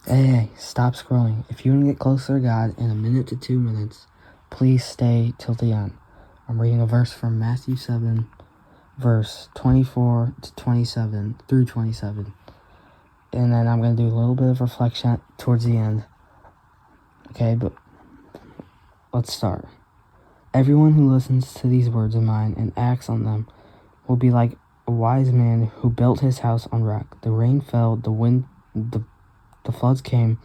Hey, stop scrolling. If you want to get closer to God in a minute to 2 minutes, please stay till the end. I'm reading a verse from Matthew 7, verse 24 to 27 through 27. And then I'm going to do a little bit of reflection towards the end. Okay, but let's start. Everyone who listens to these words of mine and acts on them will be like a wise man who built his house on rock. The rain fell, the floods came,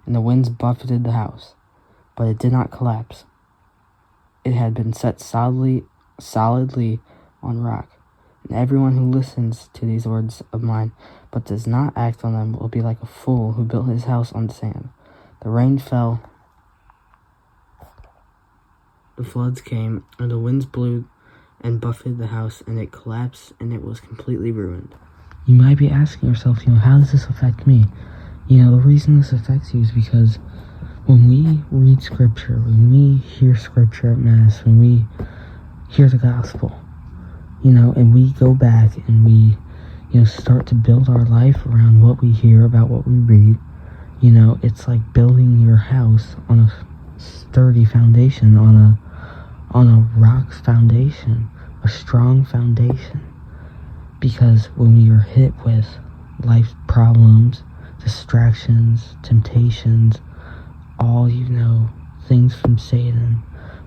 and the winds buffeted the house, but it did not collapse. It had been set solidly on rock. And everyone who listens to these words of mine but does not act on them will be like a fool who built his house on sand. The rain fell, the floods came, and the winds blew and buffeted the house, and it collapsed, and it was completely ruined. You might be asking yourself, how does this affect me? The reason this affects you is because when we read Scripture, when we hear Scripture at Mass, when we hear the Gospel, and we go back and we, start to build our life around what we hear about what we read, it's like building your house on a sturdy foundation, on a rock foundation, a strong foundation. Because when we are hit with life problems, distractions, temptations, all things from Satan,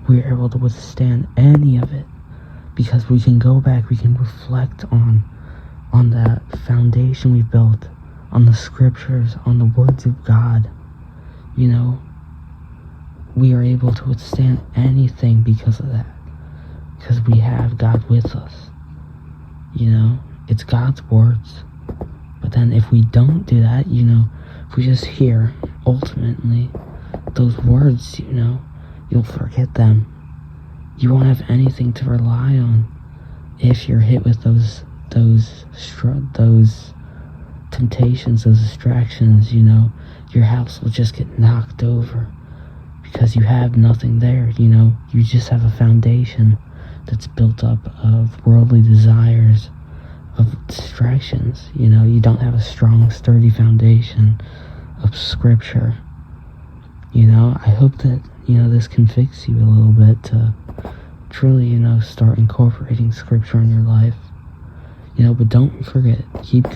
we are able to withstand any of it because we can go back, we can reflect on that foundation we built, on the Scriptures, on the words of God. We are able to withstand anything because of that, because we have God with us. It's God's words. But then if we don't do that, if we just hear, ultimately, those words, you'll forget them. You won't have anything to rely on if you're hit with those temptations, those distractions. Your house will just get knocked over because you have nothing there. You just have a foundation that's built up of worldly desires, of distractions. You don't have a strong, sturdy foundation of Scripture. I hope that, this can fix you a little bit to truly, start incorporating Scripture in your life. But don't forget, keep